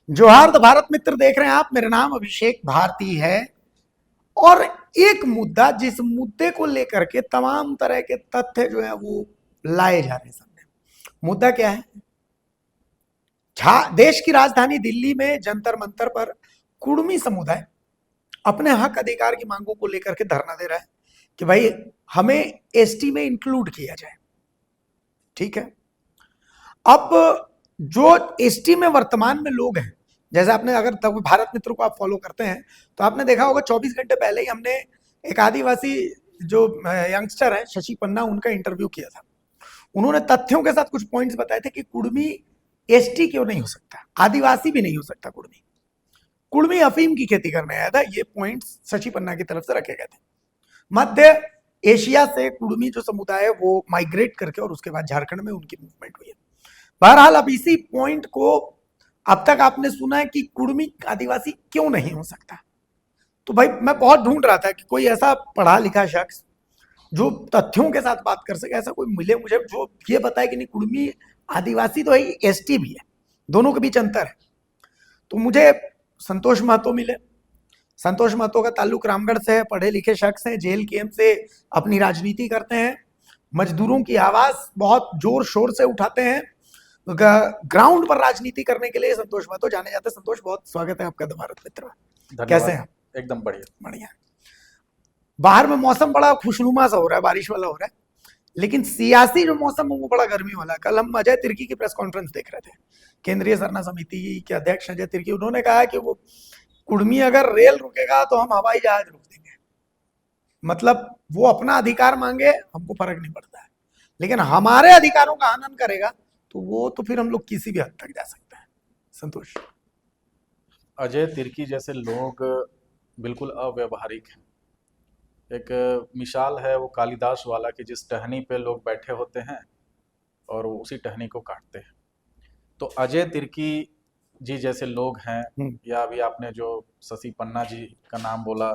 जोहार द भारत मित्र देख रहे हैं आप। मेरा नाम अभिषेक भारती है और एक मुद्दा, जिस मुद्दे को लेकर के तमाम तरह के तथ्य जो है वो लाए जा रहे हैं सामने। मुद्दा क्या है? देश की राजधानी दिल्ली में जंतर मंतर पर कुर्मी समुदाय अपने हक अधिकार की मांगों को लेकर के धरना दे रहा है कि भाई हमें एसटी में इंक्लूड किया जाए। ठीक है, अब जो एसटी में वर्तमान में लोग हैं, जैसे आपने अगर भारत मित्र को आप फॉलो करते हैं तो आपने देखा होगा 24 घंटे पहले ही हमने एक आदिवासी जो यंगस्टर है शशि पन्ना, उनका इंटरव्यू किया था। उन्होंने तथ्यों के साथ कुछ पॉइंट्स बताए थे कि कुर्मी एसटी क्यों नहीं हो सकता, आदिवासी भी नहीं हो सकता। कुर्मी अफीम की खेती करने आया था। ये पॉइंट्स शशि पन्ना की तरफ से रखे गए थे। मध्य एशिया से कुर्मी जो समुदाय है वो माइग्रेट करके और उसके बाद झारखंड में उनकी मूवमेंट हुई है। बहरहाल अब इसी पॉइंट को अब तक आपने सुना है कि कुर्मी आदिवासी क्यों नहीं हो सकता। तो भाई मैं बहुत ढूंढ रहा था कि कोई ऐसा पढ़ा लिखा शख्स जो तथ्यों के साथ बात कर सके, ऐसा कोई मिले मुझे जो ये बताए कि नहीं कुर्मी आदिवासी तो है, एसटी भी है, दोनों के बीच अंतर है। तो मुझे संतोष महतो मिले। संतोष महतो का ताल्लुक रामगढ़ से है, पढ़े लिखे शख्स हैं, जेल केम से अपनी राजनीति करते हैं, मजदूरों की आवाज बहुत जोर शोर से उठाते हैं, ग्राउंड पर राजनीति करने के लिए संतोष महतो जाने जाते हैं। संतोष, बहुत स्वागत है आपका द भारत मित्र। कैसे हैं? एकदम बढ़िया बढ़िया। बाहर में मौसम बड़ा खुशनुमा सा हो रहा है, बारिश वाला हो रहा है, लेकिन सियासी जो मौसम है वो बड़ा गर्मी वाला है। कल हम अजय तिर्की की प्रेस कॉन्फ्रेंस देख रहे थे, केंद्रीय सरना समिति के अध्यक्ष अजय तिर्की। उन्होंने कहा कि वो कुर्मी अगर रेल रुकेगा तो हम हवाई जहाज रोक देंगे। मतलब वो अपना अधिकार मांगे, हमको फर्क नहीं पड़ता है, लेकिन हमारे अधिकारों का हनन करेगा तो वो तो फिर हम लोग किसी भी हद तक जा सकते हैं। संतोष, अजय तिर्की जैसे लोग बिल्कुल अव्यवहारिक हैं। एक मिसाल है वो कालिदास वाला कि जिस टहनी पे लोग बैठे होते हैं और वो उसी टहनी को काटते हैं। तो अजय तिर्की जी जैसे लोग हैं, या अभी आपने जो शशि पन्ना जी का नाम बोला,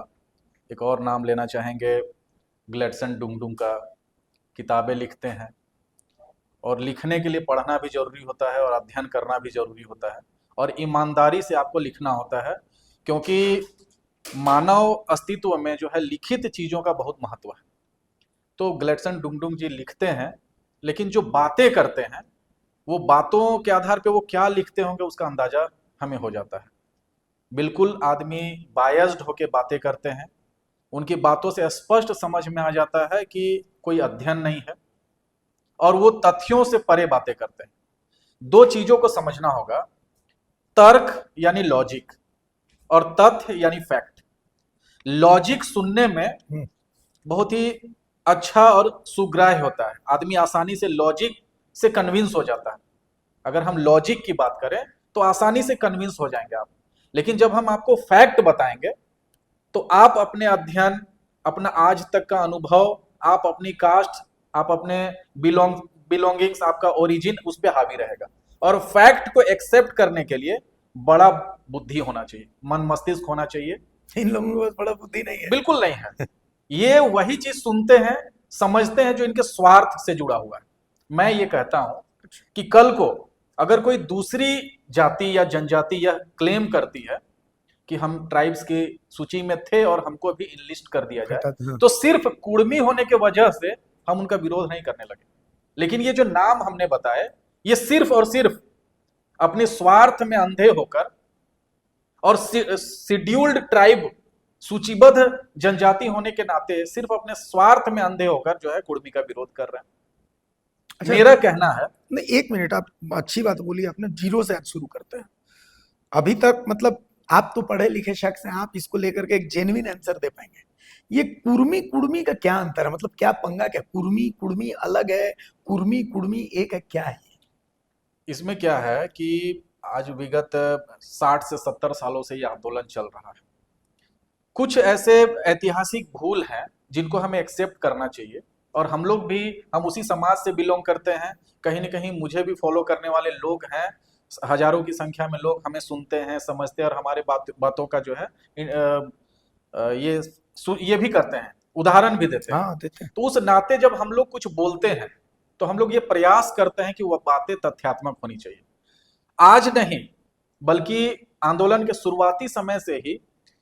एक और नाम लेना चाहेंगे ग्लेडसन डुंगडुंग का। किताबें लिखते हैं और लिखने के लिए पढ़ना भी जरूरी होता है और अध्ययन करना भी जरूरी होता है और ईमानदारी से आपको लिखना होता है, क्योंकि मानव अस्तित्व में जो है लिखित चीज़ों का बहुत महत्व है। तो ग्लेडसन डुंगडुंग जी लिखते हैं, लेकिन जो बातें करते हैं वो बातों के आधार पे वो क्या लिखते होंगे उसका अंदाजा हमें हो जाता है। बिल्कुल आदमी बायस्ड होके बातें करते हैं, उनकी बातों से स्पष्ट समझ में आ जाता है कि कोई अध्ययन नहीं है और वो तथ्यों से परे बातें करते हैं। दो चीजों को समझना होगा, तर्क यानी लॉजिक और तथ्य यानी फैक्ट। लॉजिक सुनने में बहुत ही अच्छा और सुग्राह्य होता है, आदमी आसानी से लॉजिक से कन्विंस हो जाता है। अगर हम लॉजिक की बात करें तो आसानी से कन्विंस हो जाएंगे आप, लेकिन जब हम आपको फैक्ट बताएंगे तो आप अपने अध्ययन, अपना आज तक का अनुभव, आप अपनी कास्ट, आप अपने बिलोंगिंग्स, आपका ओरिजिन उस पर हावी रहेगा। और फैक्ट को एक्सेप्ट करने के लिए बड़ा बुद्धि होना चाहिए, मन मस्तिष्क होना चाहिए। इन लोगों के पास बड़ा बुद्धि नहीं है, बिल्कुल नहीं है। ये वही चीज सुनते हैं, समझते हैं जो इनके स्वार्थ से जुड़ा हुआ है। मैं ये कहता हूं कि कल को अगर कोई दूसरी जाति या जनजाति यह क्लेम करती है कि हम ट्राइब्स की सूची में थे और हमको भी इनलिस्ट कर दिया जाए, तो सिर्फ कुर्मी होने के वजह से हम उनका विरोध नहीं करने लगे। लेकिन ये जो नाम हमने बताए, ये सिर्फ और सिर्फ अपने स्वार्थ में अंधे होकर और शेड्यूल्ड ट्राइब, सूचीबद्ध जनजाति होने के नाते सिर्फ अपने स्वार्थ में अंधे होकर जो है कुर्मी का विरोध कर रहे हैं। अच्छा, मेरा कहना है। नहीं, एक मिनट, आप अच्छी बात बोली आपने। जीरो से आज शुरू करते हैं। अभी तक मतलब आप तो पढ़े लिखे शख्स हैं, आप इसको लेकर के एक जेन्युइन आंसर दे पाएंगे। ये कुर्मी कुर्मी का क्या अंतर है? मतलब क्या पंगा, क्या कुर्मी कुर्मी अलग है, कुर्मी कुर्मी एक है, क्या है? इसमें क्या है कि आज विगत 60 से 70 सालों से ये आंदोलन चल रहा है। कुछ ऐसे ऐतिहासिक भूल हैं जिनको हमें एक्सेप्ट करना चाहिए, और हम लोग भी, हम उसी समाज से बिलोंग करते हैं। कहीं ना कहीं मुझे भी फॉलो करने वाले लोग हैं, हजारों की संख्या में लोग हमें सुनते हैं, समझते हैं और हमारे बातों का जो है ये भी करते हैं, उदाहरण भी देते हैं। हाँ, देते हैं। तो उस नाते जब हम लोग कुछ बोलते हैं तो हम लोग ये प्रयास करते हैं कि वह बातें तथ्यात्मक होनी चाहिए। आज नहीं, बल्कि आंदोलन के शुरुआती समय से ही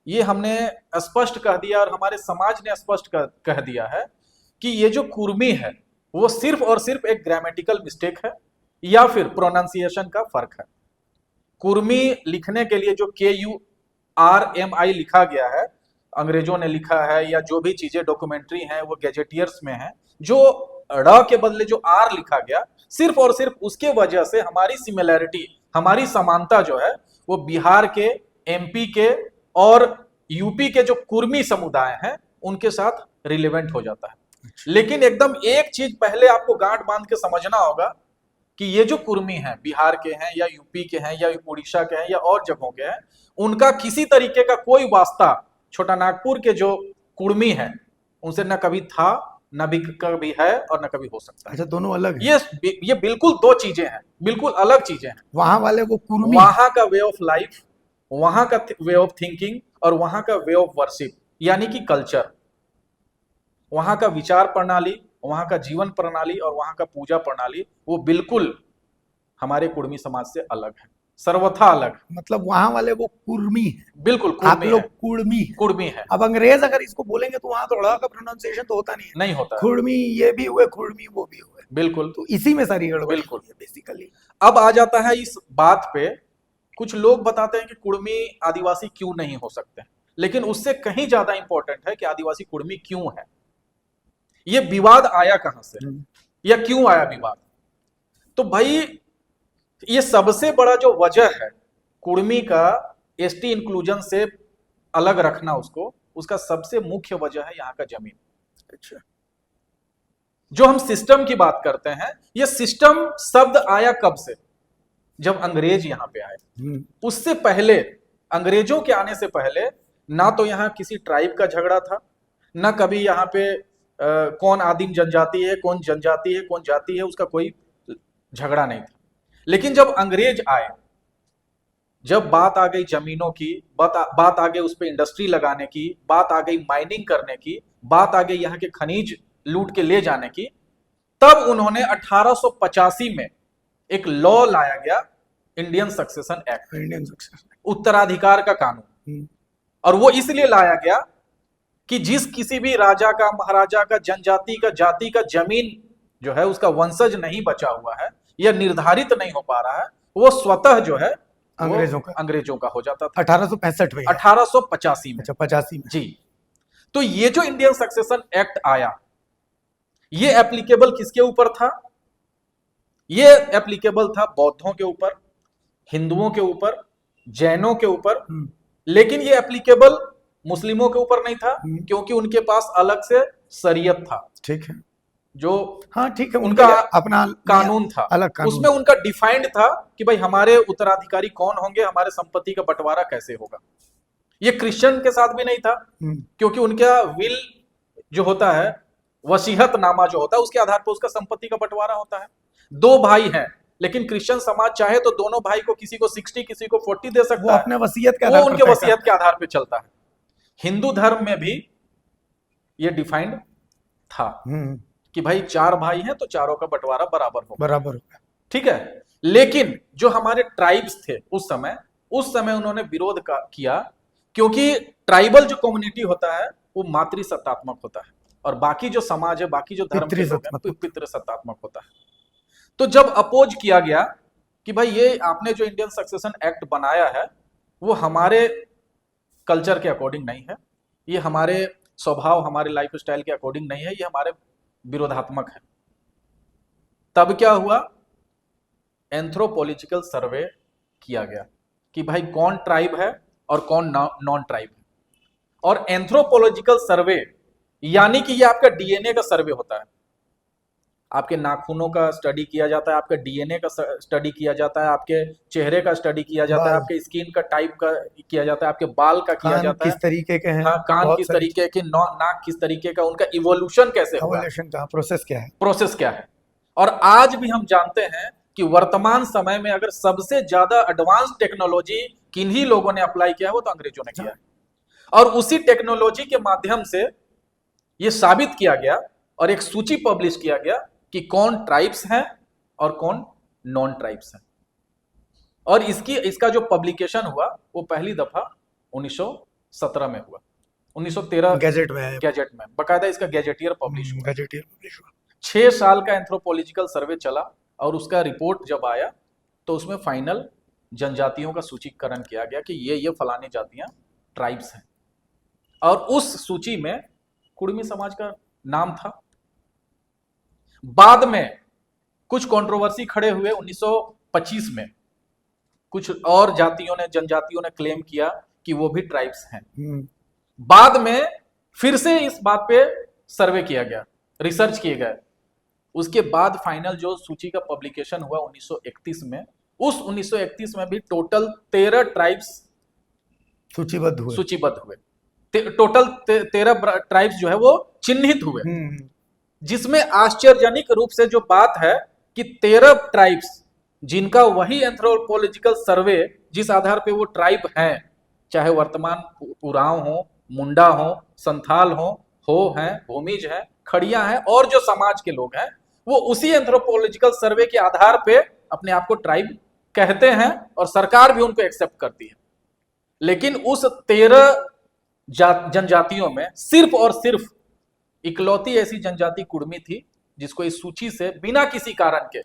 ये हमने स्पष्ट कह दिया और हमारे समाज ने स्पष्ट कह दिया है कि ये जो कुर्मी है वो सिर्फ और सिर्फ एक ग्रामेटिकल मिस्टेक है या फिर प्रोनाउंसिएशन का फर्क है। कुर्मी लिखने के लिए जो KURMI लिखा गया है, अंग्रेजों ने लिखा है, या जो भी चीजें डॉक्यूमेंट्री हैं वो गैजेटियर्स में है, जो ड़ के बदले जो R लिखा गया, सिर्फ और सिर्फ उसके वजह से हमारी सिमिलैरिटी, हमारी समानता जो है वो बिहार के, MP के और यूपी के जो कुर्मी समुदाय हैं उनके साथ रिलेवेंट हो जाता है। लेकिन एकदम एक चीज पहले आपको गांठ बांध के समझना होगा कि ये जो कुर्मी हैं, बिहार के हैं या यूपी के हैं या उड़ीसा के हैं या और जगहों के हैं, उनका किसी तरीके का कोई वास्ता छोटा नागपुर के जो कुर्मी है उनसे न कभी था, न भी कभी है और न कभी हो सकता है। अच्छा, दोनों अलग है। ये बिल्कुल दो चीजें हैं, बिल्कुल अलग चीजें हैं। वहां वाले को कुर्मी, वहां का वे ऑफ लाइफ, वहां का वे ऑफ थिंकिंग और वहां का वे ऑफ वर्शिप यानी कि कल्चर, वहां का विचार प्रणाली, वहां का जीवन प्रणाली और वहां का पूजा प्रणाली वो बिल्कुल हमारे कुर्मी समाज से अलग है, सर्वथा अलग। मतलब वहां वाले वो कुर्मी है, बिल्कुल आप लोग कुर्मी है। कुर्मी है। अब अंग्रेज अगर इसको बोलेंगे तो वहां थोड़ा का प्रोनाउंसिएशन तो होता नहीं है, नहीं होता है। कुर्मी ये भी हुए, कुर्मी वो भी हुए, बिल्कुल। तो इसी में सारी गड़बड़ी बिल्कुल है बेसिकली। अब आ जाता है इस बात पे, कुछ लोग बताते हैं कि कुर्मी आदिवासी क्यों नहीं हो सकते, लेकिन उससे कहीं ज्यादा इंपॉर्टेंट है कि आदिवासी कुर्मी क्यों है। ये विवाद आया कहां से या क्यों आया विवाद? तो भाई ये सबसे बड़ा जो वजह है कुर्मी का ST इंक्लूजन से अलग रखना उसको, उसका सबसे मुख्य वजह है यहाँ का जमीन। अच्छा, जो हम सिस्टम की बात करते हैं, ये सिस्टम शब्द आया कब से? जब अंग्रेज यहां पे आए। उससे पहले, अंग्रेजों के आने से पहले ना तो यहां किसी ट्राइब का झगड़ा था, ना कभी यहां पे कौन आदिम जनजाति है, कौन जनजाति है, कौन जाति है, उसका कोई झगड़ा नहीं था। लेकिन जब अंग्रेज आए, जब बात आ गई जमीनों की, बात आ गई उस पर इंडस्ट्री लगाने की, बात आ गई माइनिंग करने की, बात आ गई यहाँ के खनिज लूट के ले जाने की, तब उन्होंने 1885 में एक लॉ लाया गया, Indian succession act, Indian succession, उत्तराधिकार का कानून। और वो इसलिए लाया गया कि जिस किसी भी राजा का, महाराजा का, जनजाति का, जाति का जमीन जो है उसका वंशज नहीं बचा हुआ है या निर्धारित नहीं हो पा रहा है, वो स्वतः जो है अंग्रेजों का हो जाता था। 1865 में, 1885 में। अच्छा, 85 में जी। तो ये जो इंडियन सक्सेशन एक्ट आया, ये एप्लीकेबल किसके ऊपर था? ये एप्लीकेबल था बौद्धों के ऊपर, हिंदुओं के ऊपर, जैनों के ऊपर, लेकिन ये एप्लीकेबल मुस्लिमों के ऊपर नहीं था, क्योंकि उनके पास अलग से शरीयत था। ठीक है, जो, हाँ ठीक है, उनका अपना कानून था, अलग कानून, उसमें उनका डिफाइंड था कि भाई हमारे उत्तराधिकारी कौन होंगे, हमारे संपत्ति का बंटवारा कैसे होगा। ये क्रिश्चियन के साथ भी नहीं था, क्योंकि उनका विल जो होता है, वसीहतनामा जो होता है, उसके आधार पर उसका संपत्ति का बंटवारा होता है। 2 भाई हैं, लेकिन क्रिश्चियन समाज चाहे तो दोनों भाई को, किसी को 60 किसी को 40 दे सकता है, अपने वसीयत के वो उनके वसीयत के आधार पर चलता है। हिंदू धर्म में भी ये डिफाइंड था कि भाई 4 भाई हैं तो चारों का बंटवारा बराबर होगा। ठीक है। लेकिन जो हमारे ट्राइब्स थे उस समय उन्होंने विरोध किया, क्योंकि ट्राइबल जो कम्युनिटी होता है वो मातृसत्तात्मक होता है और बाकी जो समाज है, बाकी जो धर्म के लोग हैं, पितृसत्तात्मक होता है। तो जब अपोज किया गया कि भाई ये आपने जो इंडियन सक्सेशन एक्ट बनाया है वो हमारे कल्चर के अकॉर्डिंग नहीं है, ये हमारे स्वभाव, हमारे लाइफ स्टाइल के अकॉर्डिंग नहीं है, ये हमारे विरोधात्मक है। तब क्या हुआ? एंथ्रोपोलॉजिकल सर्वे किया गया कि भाई कौन ट्राइब है और कौन नॉन ट्राइब है। और एंथ्रोपोलॉजिकल सर्वे यानी कि ये आपका DNA का सर्वे होता है, आपके नाखूनों का स्टडी किया जाता है, आपके DNA का स्टडी किया जाता है, आपके चेहरे का स्टडी किया जाता है, आपके स्किन का टाइप का किया जाता है, आपके बाल का किया जाता है, किस तरीके के हैं, हाँ, कान किस तरीके के, नाक किस तरीके का, उनका इवोल्यूशन कैसे हुआ, प्रोसेस क्या है। और आज भी हम जानते हैं कि वर्तमान समय में अगर सबसे ज्यादा एडवांस टेक्नोलॉजी किन्हीं लोगों ने अप्लाई किया है वो तो अंग्रेजों ने किया है। और उसी टेक्नोलॉजी के माध्यम से ये साबित किया गया और एक सूची पब्लिश किया गया कि कौन ट्राइब्स हैं और कौन नॉन ट्राइब्स हैं। और इसका जो पब्लिकेशन हुआ वो पहली दफा 1917 में हुआ, 1913 गैजेट में है। गैजेट में बकायदा इसका गैजेटियर पब्लिश हुआ। गैजेटियर पब्लिश हुआ। 6 साल का एंथ्रोपोलॉजिकल सर्वे चला और उसका रिपोर्ट जब आया तो उसमें फाइनल जनजातियों का सूचीकरण किया गया कि ये फलानी जातियां ट्राइब्स हैं, और उस सूची में कुड़मी समाज का नाम था। बाद में कुछ कंट्रोवर्सी खड़े हुए 1925 में, कुछ और जनजातियों ने क्लेम किया कि वो भी ट्राइब्स हैं। बाद में फिर से इस बात पे सर्वे किया गया, रिसर्च किए गए, उसके बाद फाइनल जो सूची का पब्लिकेशन हुआ 1931 में, उस 1931 में भी टोटल 13 ट्राइब्स सूचीबद्ध हुए। टोटल 13 ट्राइब्स जो है वो चिन्हित हुए, जिसमें आश्चर्यजनक रूप से जो बात है कि 13 ट्राइब्स जिनका वही एंथ्रोपोलॉजिकल सर्वे जिस आधार पे वो ट्राइब हैं, चाहे वर्तमान उरांव हो, मुंडा हो, संथाल हो हैं, भूमिज हैं, खड़िया हैं, और जो समाज के लोग हैं वो उसी एंथ्रोपोलॉजिकल सर्वे के आधार पे अपने आप को ट्राइब कहते हैं और सरकार भी उनको एक्सेप्ट करती है। लेकिन उस 13 जनजातियों में सिर्फ और सिर्फ इकलौती ऐसी जनजाति कुड़मी थी जिसको इस सूची से बिना किसी कारण के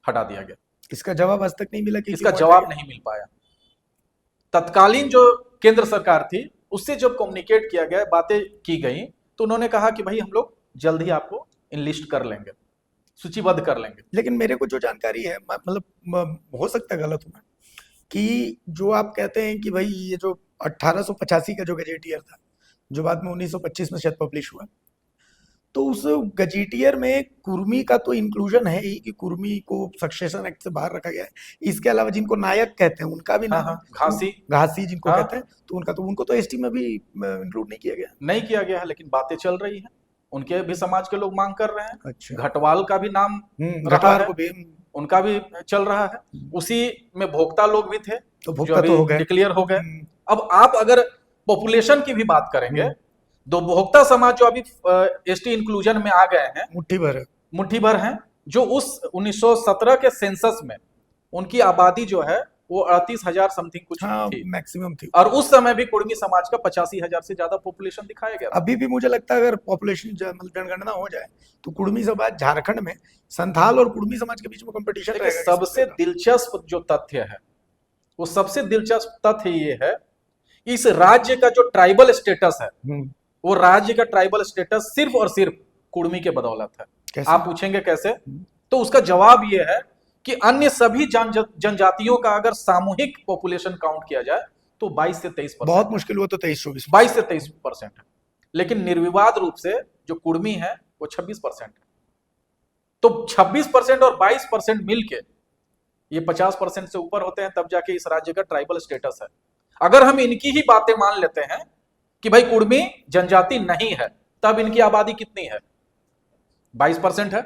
हटा दिया गया। इसका जवाब आज तक नहीं मिला कि इसका जवाब नहीं मिल पाया। तत्कालीन जो केंद्र सरकार थी उससे जब कम्युनिकेट किया गया, बातें की गई, तो उन्होंने कहा कि भाई हम लोग जल्द ही आपको इनलिस्ट कर लेंगे, सूचीबद्ध कर लेंगे। लेकिन मेरे को जो जानकारी है, मतलब हो सकता है गलत हूं मैं, कि जो आप कहते हैं कि भाई ये जो 1885 का जो गजेटियर था, जो बाद में 1925 में शायद पब्लिश हुआ, तो उस गजेटियर में कुर्मी का तो इंक्लूजन है ही कि कुर्मी को सक्सेशन एक्ट से बाहर रखा गया है। इसके अलावा जिनको नायक कहते हैं उनका भी नाम, घासी जिनको कहते हैं, तो उनको तो एसटी में भी इंक्लूड नहीं किया गया है। लेकिन बातें चल रही हैं, उनके भी समाज के लोग मांग कर रहे हैं। अच्छा। घटवाल का भी नाम घटवाल को भी, उनका भी चल रहा है। उसी में भोक्ता लोग भी थे, तो भोक्ता तो हो गए, डिक्लेयर हो गए। अब आप अगर पॉपुलेशन की भी बात करेंगे, दो भोक्ता समाज जो अभी एसटी इंक्लूजन में आ गए हैं, मुट्ठी भर हैं, जो उस 1917 के सेंसस में उनकी आबादी जो है वो 38,000 समथिंग कुछ थी, मैक्सिमम थी। और उस समय भी कुड़मी समाज का 85,000 से ज्यादा पॉपुलेशन दिखाया गया। अभी भी मुझे लगता है अगर पॉपुलेशन जनगणना हो जाए तो कुड़मी समाज झारखंड में संथाल और कुड़मी समाज के बीच में कंपटीशन रहेगा। सबसे दिलचस्प जो तथ्य है, वो सबसे दिलचस्प तथ्य ये है, इस राज्य का जो ट्राइबल स्टेटस है, वो राज्य का ट्राइबल स्टेटस सिर्फ और सिर्फ कुड़मी के बदौलत है। कैसे? आप पूछेंगे कैसे, तो उसका जवाब ये है कि अन्य सभी जनजातियों का अगर सामूहिक पॉपुलेशन काउंट किया जाए तो 22 से 23%, बहुत मुश्किल हुआ तो 23-24, 22 से 23% है। लेकिन निर्विवाद रूप से जो कुड़मी है वो 26% है। तो 26% और 22% मिलके ये 50% से ऊपर होते हैं, तब जाके इस राज्य का ट्राइबल स्टेटस है। अगर हम इनकी ही बातें मान लेते हैं कि भाई कुड़मी जनजाति नहीं है, तब इनकी आबादी कितनी है? 22% है,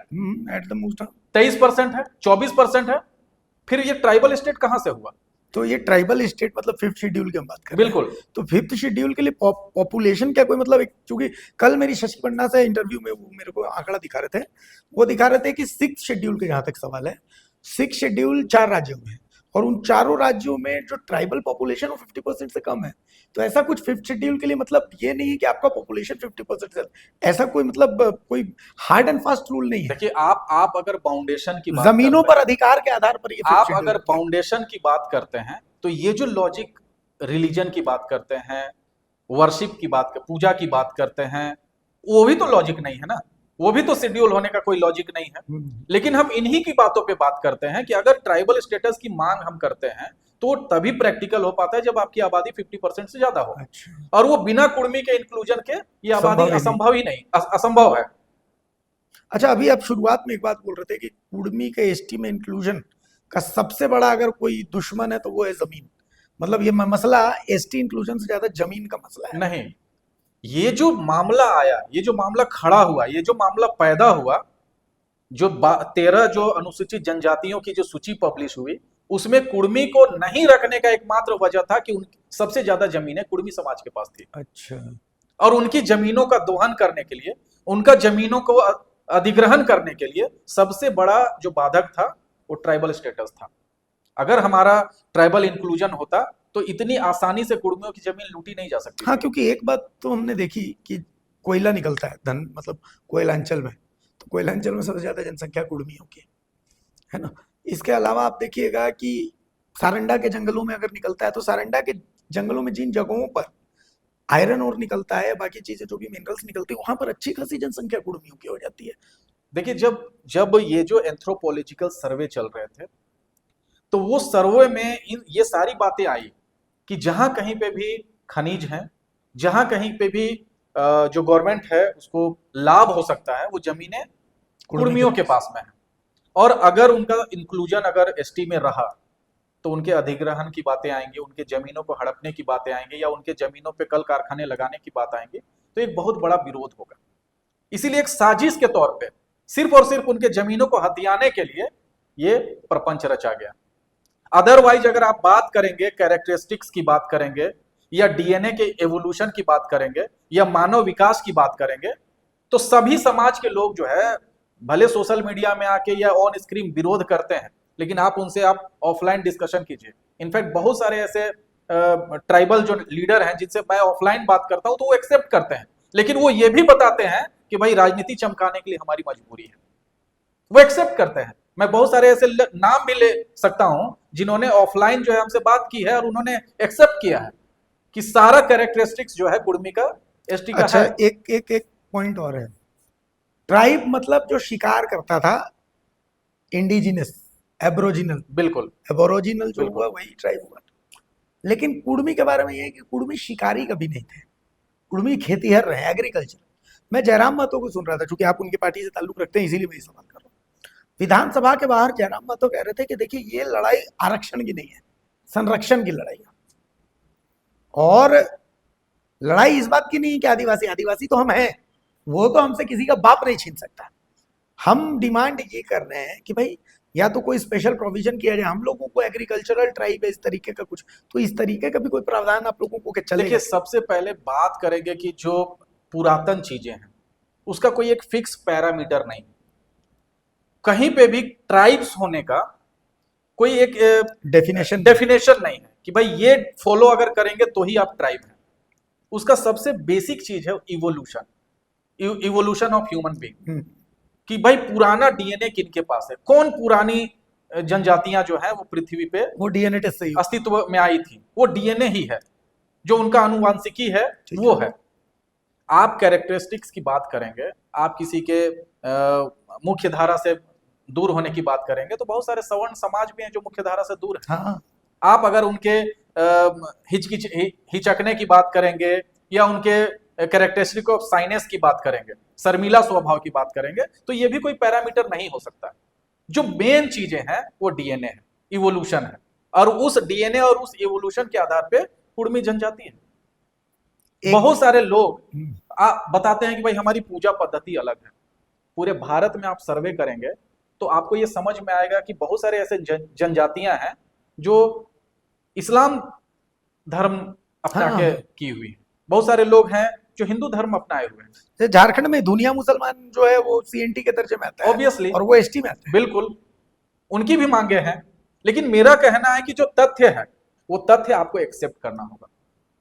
23% है, 24% है। फिर ये ट्राइबल स्टेट कहां से हुआ? तो ये ट्राइबल स्टेट मतलब 5th शेड्यूल की हम बात कर रहे हैं। बिल्कुल। तो 5th शेड्यूल के लिए पॉपुलेशन क्या कोई मतलब, क्योंकि कल मेरी शशि पन्ना से इंटरव्यू में वो मेरे को आंकड़ा दिखा रहे थे, वो दिखा रहे थे कि 6th शेड्यूल के जहां तक सवाल है, 6th शेड्यूल 4 राज्यों में, और उन चारों राज्यों में जो ट्राइबल पॉपुलेशन वो 50% से कम है। तो ऐसा कुछ 5th शेड्यूल के लिए मतलब ये नहीं है कि आपका पॉपुलेशन 50% से, ऐसा कोई मतलब कोई हार्ड एंड फास्ट रूल नहीं है। देखिए, आप अगर फाउंडेशन की बात जमीनों पर अधिकार के आधार पर ये आप अगर फाउंडेशन की बात करते हैं, तो ये जो लॉजिक रिलीजन की बात करते हैं, वर्शिप की बात, पूजा की बात करते हैं, वो भी तो लॉजिक नहीं है ना, वो भी तो शेड्यूल होने का कोई लॉजिक नहीं है। लेकिन हम इन्हीं की बातों पे बात करते हैं कि अगर ट्राइबल स्टेटस की मांग हम करते हैं तो तभी प्रैक्टिकल हो पाता है जब आपकी आबादी 50% से ज्यादा हो। अच्छा। और वो बिना कुड़मी के इंक्लूजन के ये आबादी असंभव है। अच्छा, अभी आप शुरुआत में एक बात बोल रहे थे कि कुड़मी के एसटी में इंक्लूजन का सबसे बड़ा अगर कोई दुश्मन है तो वो है जमीन। मतलब ये मसला एसटी इंक्लूजन से ज्यादा जमीन का मसला है। नहीं, ये जो मामला आया, ये जो मामला खड़ा हुआ, ये जो मामला पैदा हुआ, जो 13 जो अनुसूचित जनजातियों की जो सूची पब्लिश हुई, उसमें कुड़मी को नहीं रखने का एकमात्र वजह था कि सबसे ज्यादा जमीनें कुड़मी समाज के पास थी। अच्छा। और उनकी जमीनों का दोहन करने के लिए, उनका जमीनों को अधिग्रहण करने के लिए सबसे बड़ा जो बाधक था वो ट्राइबल स्टेटस था। अगर हमारा ट्राइबल इंक्लूजन होता तो इतनी आसानी से कुर्मियों की जमीन लूटी नहीं जा सकती हाँ, थी। क्योंकि एक बात तो हमने देखी कि कोयला निकलता है धन मतलब कोयलांचल में, तो कोयलांचल में सबसे ज्यादा जनसंख्या कुर्मियों की है ना। इसके अलावा आप देखिएगा कि सारंडा के जंगलों में अगर निकलता है तो सारंडा के जंगलों में जिन जगहों पर आयरन और निकलता है, बाकी चीजें जो भी मिनरल्स निकलती है, वहां पर अच्छी खासी जनसंख्या कुर्मियों की हो जाती है। देखिए, जब जब ये जो एंथ्रोपोलॉजिकल सर्वे चल रहे थे, तो वो सर्वे में ये सारी बातें आई कि जहां कहीं पे भी खनिज है, जहां कहीं पे भी जो गवर्नमेंट है उसको लाभ हो सकता है, वो जमीनें कुर्मी के कुर्मियों के पास। पास में है। और अगर उनका इंक्लूजन अगर एसटी में रहा तो उनके अधिग्रहण की बातें आएंगी, उनके जमीनों को हड़पने की बातें आएंगी, या उनके जमीनों पे कल कारखाने लगाने की बात आएंगी, तो एक बहुत बड़ा विरोध होगा। इसीलिए एक साजिश के तौर पे सिर्फ और सिर्फ उनके जमीनों को हथियाने के लिए ये प्रपंच रचा गया। अदरवाइज अगर आप बात करेंगे, कैरेक्टरिस्टिक्स की बात करेंगे, या डीएनए के एवोल्यूशन की बात करेंगे, या मानव विकास की बात करेंगे, तो सभी समाज के लोग जो है, भले सोशल मीडिया में आके या ऑन स्क्रीन विरोध करते हैं, लेकिन आप उनसे आप ऑफलाइन डिस्कशन कीजिए। इनफैक्ट बहुत सारे ऐसे ट्राइबल जो लीडर हैं जिनसे मैं ऑफलाइन बात करता हूं, तो वो एक्सेप्ट करते हैं, लेकिन वो ये भी बताते हैं कि भाई राजनीति चमकाने के लिए हमारी मजबूरी है। वो एक्सेप्ट करते हैं। मैं बहुत सारे ऐसे नाम भी ले सकता हूं जिन्होंने ऑफलाइन जो है हमसे बात की है और उन्होंने एक्सेप्ट किया है कि सारा कैरेक्टरिस्टिक्स जो है कुर्मी का एसटी का अच्छा, है। एक एक एक पॉइंट और है। ट्राइब मतलब जो शिकार करता था, इंडिजिनस, एब्रोजिनल, बिल्कुल एबोरोजिनल जो बिल्कुल। हुआ वही ट्राइब हुआ। लेकिन कुर्मी के बारे में ये है कि कुर्मी शिकारी कभी नहीं थे, कुर्मी खेतीहर रहे, एग्रीकल्चर। मैं जयराम महतो को सुन रहा था, क्योंकि आप उनकी पार्टी से ताल्लुक रखते हैं, इसीलिए मैं ये सवाल कर रहा हूँ। विधानसभा के बाहर जयराम महतो कह रहे थे कि देखिए ये लड़ाई आरक्षण की नहीं है, संरक्षण की लड़ाई है। और लड़ाई इस बात की नहीं कि आदिवासी, आदिवासी तो हम हैं, वो तो हमसे किसी का बाप नहीं छीन सकता। हम डिमांड ये कर रहे हैं कि भाई या तो कोई स्पेशल प्रोविजन किया जाए, हम लोगों को एग्रीकल्चरल ट्राइब है इस तरीके का कुछ, तो इस तरीके का भी कोई प्रावधान आप लोगों को के चलेगा। देखिए, सबसे पहले बात करेंगे कि जो पुरातन चीजें हैं उसका कोई एक फिक्स पैरामीटर नहीं, कहीं पे भी ट्राइब्स होने का कोई एक डेफिनेशन डेफिनेशन नहीं है कि भाई ये फॉलो अगर करेंगे तो ही आप ट्राइब हैं। उसका सबसे बेसिक चीज है evolution, evolution of human being, कि भाई पुराना डीएनए किनके पास है, कौन पुरानी जनजातियां जो है वो पृथ्वी पे वो डीएनए टेस्ट सही अस्तित्व में आई थी, वो डीएनए ही है, जो उनका आनुवांशिकी है वो है। आप कैरेक्टरिस्टिक्स की बात करेंगे, आप किसी के मुख्य धारा से दूर होने की बात करेंगे, तो बहुत सारे सवर्ण समाज भी हैं जो मुख्य धारा से दूर है। हाँ, आप अगर उनके हिचकने की बात करेंगे, या उनके कैरेक्टरिस्टिक ऑफ साइनेस की बात करेंगे, शर्मीला स्वभाव की बात करेंगे, तो ये भी कोई पैरामीटर नहीं हो सकता। जो मेन चीजें हैं वो डीएनए है, इवोल्यूशन है, और उस डीएनए और उस इवोल्यूशन के आधार पे कुर्मी जनजाति है। बहुत सारे लोग बताते हैं कि भाई हमारी पूजा पद्धति अलग है। पूरे भारत में आप सर्वे करेंगे तो आपको ये समझ में आएगा कि बहुत सारे ऐसे जनजातियां हैं जो इस्लाम धर्म अपना के की हुई है, बहुत सारे लोग हैं जो हिंदू धर्म अपनाए हुए हैं। झारखंड में दुनिया मुसलमान जो है वो सीएनटी के दर्जे में आता है ऑब्वियसली, और वो एसटी में आता है। बिल्कुल, उनकी भी मांगे हैं, लेकिन मेरा कहना है कि जो तथ्य है वो तथ्य आपको एक्सेप्ट करना होगा।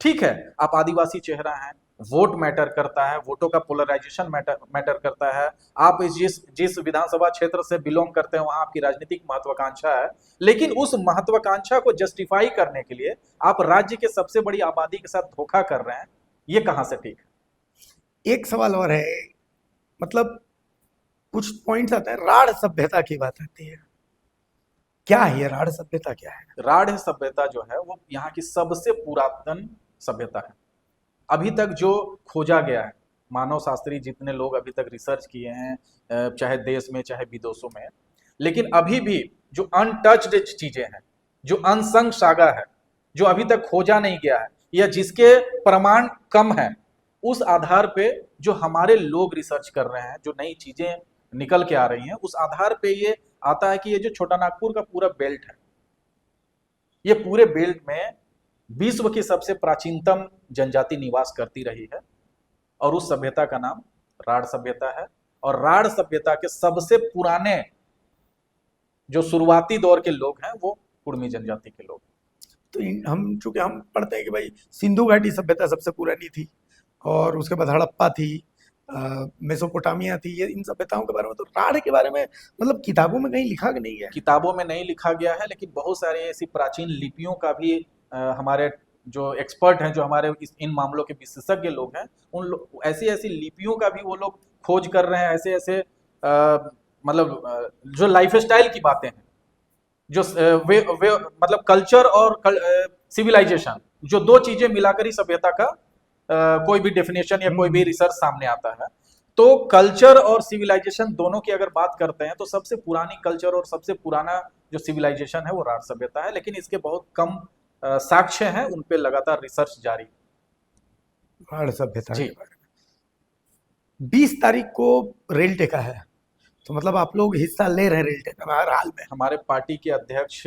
ठीक है, आप आदिवासी चेहरा हैं, वोट मैटर करता है, वोटों का पोलराइजेशन मैटर करता है, आप जिस जिस विधानसभा क्षेत्र से बिलोंग करते हैं वहां आपकी राजनीतिक महत्वाकांक्षा है, लेकिन उस महत्वाकांक्षा को जस्टिफाई करने के लिए आप राज्य के सबसे बड़ी आबादी के साथ धोखा कर रहे हैं, ये कहां से ठीक है। एक सवाल और है, मतलब कुछ पॉइंट्स आते हैं, राढ़ सभ्यता की बात आती है, क्या है ये राढ़ सभ्यता, क्या है? राढ़ सभ्यता जो है वो यहाँ की सबसे पुरातन सभ्यता है। अभी तक जो खोजा गया है, मानव शास्त्री जितने लोग अभी तक रिसर्च किए हैं, चाहे देश में चाहे विदेशों में, लेकिन अभी भी जो अनटच्ड चीजें हैं, जो अनसंग सागा है, जो अभी तक खोजा नहीं गया है, या जिसके प्रमाण कम है, उस आधार पे जो हमारे लोग रिसर्च कर रहे हैं, जो नई चीजें निकल के आ रही हैं, उस आधार पे ये आता है कि ये जो छोटा नागपुर का पूरा बेल्ट है, ये पूरे बेल्ट में विश्व की सबसे प्राचीनतम जनजाति निवास करती रही है, और उस सभ्यता का नाम राढ़ सभ्यता है। और राढ़ सभ्यता के सबसे पुराने जो शुरुआती दौर के लोग हैं वो कुड़मी जनजाति के लोग। तो हम चूंकि हम पढ़ते हैं कि भाई सिंधु घाटी सभ्यता सबसे पुरानी थी, और उसके बाद हड़प्पा थी, मेसोपोटामिया थी, ये इन सभ्यताओं के बारे में तो राढ़ के बारे में मतलब किताबों में कहीं लिखा कि नहीं है? किताबों में नहीं लिखा गया है, लेकिन बहुत सारे ऐसी प्राचीन लिपियों का भी हमारे जो एक्सपर्ट हैं, जो हमारे इन मामलों के विशेषज्ञ लोग हैं, ऐसी ऐसी लिपियों का भी वो लोग खोज कर रहे हैं। ऐसे ऐसे मतलब जो लाइफ स्टाइल की बातें हैं, जो वे मतलब कल्चर और सिविलाइजेशन, जो दो चीजें मिलाकर ही सभ्यता का कोई भी डेफिनेशन या कोई भी रिसर्च सामने आता है। तो कल्चर और सिविलाइजेशन दोनों की अगर बात करते हैं, तो सबसे पुरानी कल्चर और सबसे पुराना जो सिविलाइजेशन है वो राढ़ सभ्यता है, लेकिन इसके बहुत कम साक्ष्य हैं, उन पे लगातार रिसर्च जारी। राढ़ सभ्यता जी। के बारे में 20 तारीख को रेल टेका है, तो मतलब आप लोग हिस्सा ले रहे हैं रेल टेका में हर हाल में? हमारे पार्टी के अध्यक्ष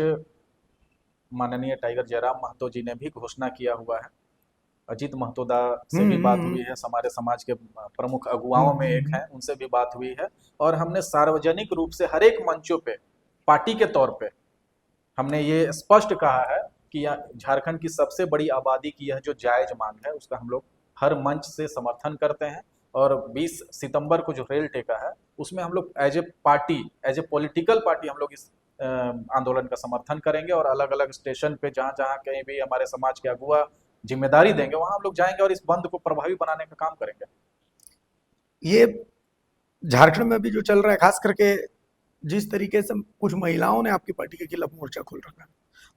माननीय टाइगर जयराम महतो जी ने भी घोषणा किया हुआ है। अजीत महतोदा से भी बात हुई है, हमारे समाज के प्रमुख अगुवाओं में एक हैं, उनसे भी बात हुई है। और हमने सार्वजनिक रूप से हर एक मंचों पे पार्टी के तौर पे हमने ये स्पष्ट कहा है कि झारखंड की सबसे बड़ी आबादी की यह जो जायज मांग है, उसका हम लोग हर मंच से समर्थन करते हैं। और 20 सितंबर को जो रेल टेका है, उसमें हम लोग as a party, as a political party हम लोग इस आंदोलन का समर्थन करेंगे। और अलग अलग स्टेशन पे जहाँ जहाँ कहीं भी हमारे समाज के अगुआ जिम्मेदारी देंगे, वहां हम लोग जाएंगे और इस बंद को प्रभावी बनाने का काम करेंगे। ये झारखंड में भी जो चल रहा है, खास करके जिस तरीके से कुछ महिलाओं ने आपकी पार्टी के खिलाफ मोर्चा खोल रखा है,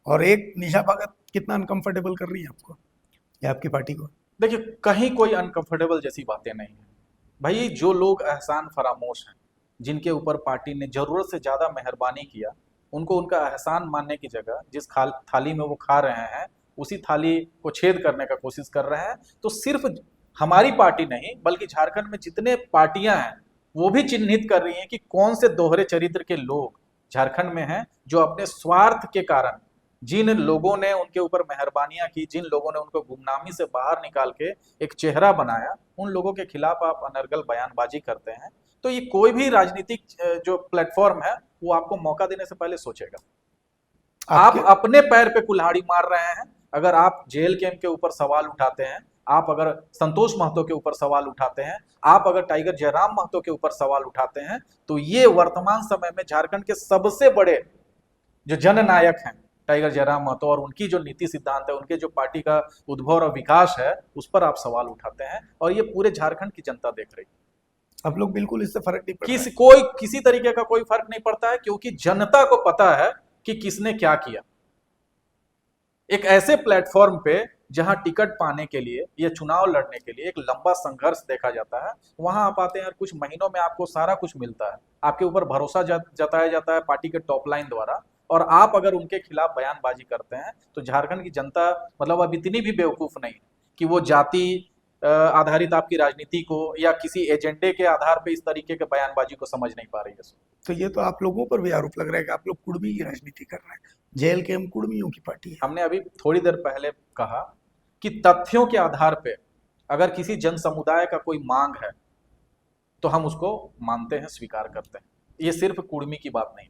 और एक निशा भगत कितना अनकंफर्टेबल कर रही है आपको या आपकी पार्टी को? देखिए, कहीं कोई अनकंफर्टेबल जैसी बातें नहीं है भाई। जो लोग एहसान फरामोश हैं, जिनके ऊपर पार्टी ने जरूरत से ज्यादा मेहरबानी किया, उनको उनका एहसान मानने की जगह जिस थाली में वो खा रहे हैं, उसी थाली को छेद करने का कोशिश कर रहे हैं। तो सिर्फ हमारी पार्टी नहीं, बल्कि झारखंड में जितने पार्टियां हैं, वो भी चिन्हित कर रही हैं कि कौन से दोहरे चरित्र के लोग झारखंड में हैं, जो अपने स्वार्थ के कारण, जिन लोगों ने उनके ऊपर मेहरबानियां की, जिन लोगों ने उनको गुमनामी से बाहर निकाल के एक चेहरा बनाया, उन लोगों के खिलाफ आप अनर्गल बयानबाजी करते हैं। तो ये कोई भी राजनीतिक जो प्लेटफॉर्म है, वो आपको मौका देने से पहले सोचेगा। आप अपने पैर पे कुल्हाड़ी मार रहे हैं। अगर आप जेल कैंप के ऊपर सवाल उठाते हैं, आप अगर संतोष महतो के ऊपर सवाल उठाते हैं, आप अगर टाइगर जयराम महतो के ऊपर सवाल उठाते हैं, तो ये वर्तमान समय में झारखंड के सबसे बड़े जो जननायक हैं टाइगर जयराम महतो, और उनकी जो नीति सिद्धांत है, उनके जो पार्टी का उद्भव और विकास है, उस पर आप सवाल उठाते हैं। और ये पूरे झारखंड की जनता देख रही है। आप लोग बिल्कुल इससे फर्क नहीं पड़ता किसी तरीके का कोई फर्क नहीं पड़ता है, क्योंकि जनता को पता है कि किसने क्या किया। एक ऐसे प्लेटफॉर्म पे जहां टिकट पाने के लिए या चुनाव लड़ने के लिए एक लंबा संघर्ष देखा जाता है, वहां आप आते हैं और कुछ महीनों में आपको सारा कुछ मिलता है। आपके ऊपर भरोसा जताया जाता है पार्टी के टॉप लाइन द्वारा, और आप अगर उनके खिलाफ बयानबाजी करते हैं, तो झारखंड की जनता मतलब अब इतनी भी बेवकूफ नहीं कि वो जाति आधारित आपकी राजनीति को या किसी एजेंडे के आधार पे इस तरीके के बयानबाजी को समझ नहीं पा रही है। तो ये तो आप लोगों पर भी आरोप लग रहा है कि आप लोग कुर्मी की राजनीति कर रहे हैं, जेल के हम कुर्मियों की पार्टी है। हमने अभी थोड़ी देर पहले कहा कि तथ्यों के आधार पे अगर किसी जन समुदाय का कोई मांग है, तो हम उसको मानते हैं, स्वीकार करते हैं। ये सिर्फ कुर्मी की बात नहीं।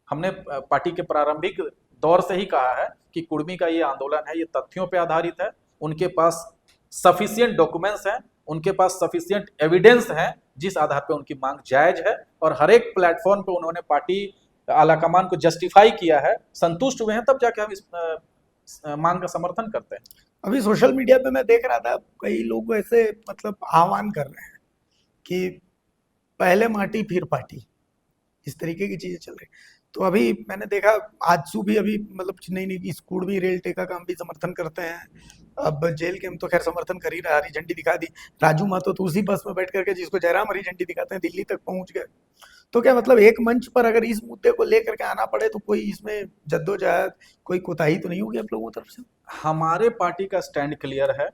हमने पार्टी के प्रारंभिक दौर से ही कहा है कि कुर्मी का ये आंदोलन है, ये तथ्यों पे आधारित है। उनके पास सफिशिएंट डॉक्यूमेंट्स हैं, उनके पास सफिशिएंट एविडेंस हैं, जिस आधार पे उनकी मांग जायज है। और हर एक प्लेटफॉर्म पे उन्होंने पार्टी आलाकमान को जस्टिफाई किया है, संतुष्ट हुए हैं, तब जाके हम इस मांग का समर्थन करते हैं। अभी सोशल मीडिया पे मैं देख रहा था, कई लोग ऐसे मतलब आह्वान कर रहे हैं कि पहले माटी फिर पार्टी, इस तरीके की चीजें चल रही। तो अभी मैंने देखा आजसू भी अभी मतलब नहीं कुर्मी रेल टेका का हम भी समर्थन करते हैं। अब जेल के हम तो खैर समर्थन कर ही रहा, हरी झंडी दिखा दी। राजू महतो तो उसी बस में बैठ करके जिसको जयराम हरी झंडी दिखाते हैं दिल्ली तक पहुंच गए। तो क्या मतलब एक मंच पर अगर इस मुद्दे को लेकर के आना पड़े, तो कोई इसमें जद्दोजहद, कोई कोताही तो नहीं होगी आप लोगों की तरफ से? हमारे पार्टी का स्टैंड क्लियर है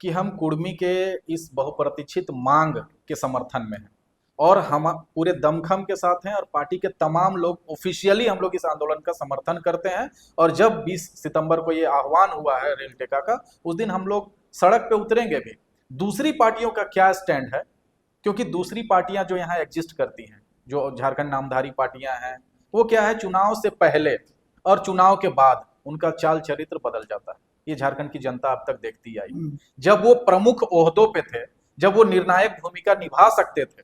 कि हम कुर्मी के इस बहुप्रतीक्षित मांग के समर्थन में हैं, और हम पूरे दमखम के साथ हैं, और पार्टी के तमाम लोग ऑफिशियली हम लोग इस आंदोलन का समर्थन करते हैं। और जब 20 सितंबर को ये आह्वान हुआ है रेल टेका का, उस दिन हम लोग सड़क पे उतरेंगे भी। दूसरी पार्टियों का क्या स्टैंड है, क्योंकि दूसरी पार्टियां जो यहाँ एग्जिस्ट करती हैं, जो झारखंड नामधारी पार्टियां हैं, वो क्या है, चुनाव से पहले और चुनाव के बाद उनका चाल चरित्र बदल जाता है। ये झारखंड की जनता अब तक देखती आई। जब वो प्रमुख ओहदों पे थे, जब वो निर्णायक भूमिका निभा सकते थे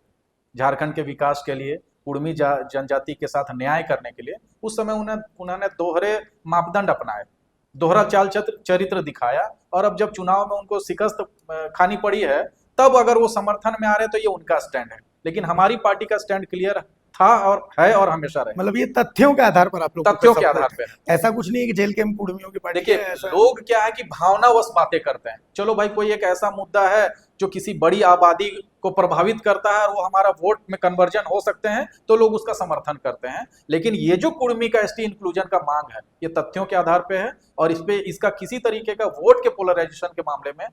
झारखंड के विकास के लिए, कुर्मी जनजाति के साथ न्याय करने के लिए, उस समय उन्होंने दोहरे मापदंड अपनाए, दोहरा चाल चरित्र दिखाया। और अब जब चुनाव में उनको शिकस्त खानी पड़ी है, तब अगर वो समर्थन में आ रहे तो ये उनका स्टैंड है। लेकिन हमारी पार्टी का स्टैंड क्लियर था और है और हमेशा रहे। मतलब ये तथ्यों के आधार पर आप लोग तथ्यों के आधार पे। ऐसा कुछ नहीं है कि जेल के हम कुर्मियों की पार्टी देखिए, लोग क्या है कि भावनावश बातें करते हैं। चलो भाई, कोई एक ऐसा मुद्दा है जो किसी बड़ी आबादी को प्रभावित करता है और वो हमारा वोट में कन्वर्जन हो सकते हैं, तो लोग उसका समर्थन करते हैं। लेकिन ये जो कुर्मी का एसटी इंक्लूजन का मांग है, ये तथ्यों के आधार पे है और इस पे इसका किसी तरीके का वोट के पोलराइजेशन के मामले में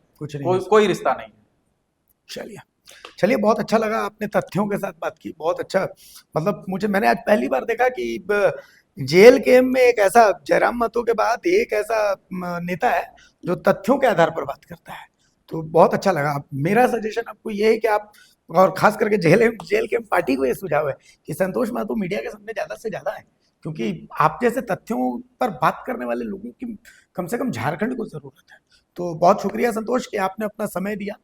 कोई रिश्ता नहीं है। चलिए, बहुत अच्छा लगा, आपने तथ्यों के साथ बात की, बहुत अच्छा। मतलब मैंने आज पहली बार देखा कि जेल कैंप में एक ऐसा, जयराम महतो के बाद एक ऐसा नेता है जो तथ्यों के आधार पर बात करता है। तो बहुत अच्छा लगा। मेरा सजेशन आपको ये है कि आप, और खास करके जेल कैंप पार्टी को ये सुझाव है कि संतोष महतो मीडिया के सामने ज्यादा से ज्यादा है, क्योंकि आप जैसे तथ्यों पर बात करने वाले लोगों की कम से कम झारखंड को जरूरत है। तो बहुत शुक्रिया संतोष कि आपने अपना समय दिया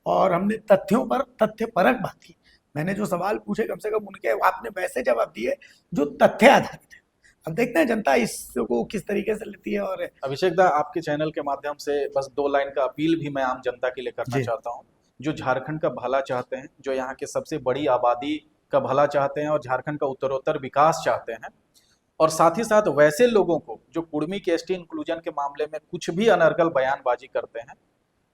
और हमने तथ्यों पर तथ्यपरक बात की। मैंने जो सवाल पूछे कम से कम उनके आपने वैसे जवाब दिए जो तथ्य आधारित है। अब देखते हैं जनता इसको किस तरीके से लेती है। और अभिषेक दा, आपके चैनल के माध्यम से बस 2 लाइन का अपील भी मैं आम जनता के लिए करना चाहता हूँ, जो झारखंड का भला चाहते हैं, जो यहाँ के सबसे बड़ी आबादी का भला चाहते हैं और झारखंड का उत्तरोत्तर विकास चाहते हैं, और साथ ही साथ वैसे लोगों को जो कुर्मी के एसटी इंक्लूजन के मामले में कुछ भी अनर्गल बयानबाजी करते हैं,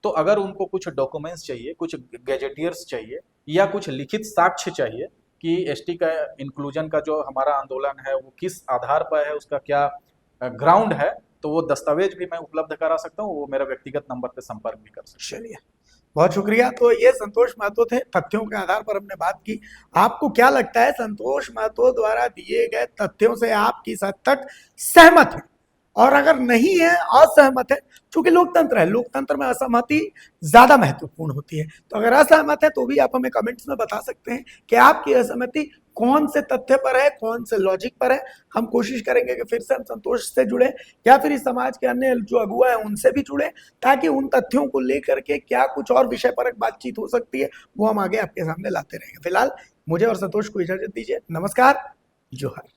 तो अगर उनको कुछ डॉक्यूमेंट्स चाहिए, कुछ गैजेटियर्स चाहिए या कुछ लिखित साक्ष्य चाहिए कि एसटी का इंक्लूजन का जो हमारा आंदोलन है वो किस आधार पर है, उसका क्या ग्राउंड है, तो वो दस्तावेज भी मैं उपलब्ध करा सकता हूँ। वो मेरा व्यक्तिगत नंबर पे संपर्क भी कर सकते हैं। चलिए, बहुत शुक्रिया। तो ये संतोष महतो थे, तथ्यों के आधार पर हमने बात की। आपको क्या लगता है, संतोष महतो द्वारा दिए गए तथ्यों से आप किस हद तक सहमत हैं? और अगर नहीं है, असहमत है, चूंकि लोकतंत्र है, लोकतंत्र में असहमति ज्यादा महत्वपूर्ण होती है, तो अगर असहमत है तो भी आप हमें कमेंट्स में बता सकते हैं कि आपकी असहमति कौन से तथ्य पर है, कौन से लॉजिक पर है। हम कोशिश करेंगे कि फिर से हम संतोष से जुड़े या फिर इस समाज के अन्य जो अगुआ है उनसे भी जुड़े, ताकि उन तथ्यों को लेकर के क्या कुछ और विषय पर बातचीत हो सकती है वो हम आगे आपके सामने लाते रहेंगे। फिलहाल मुझे और संतोष को इजाजत दीजिए। नमस्कार, जोहार।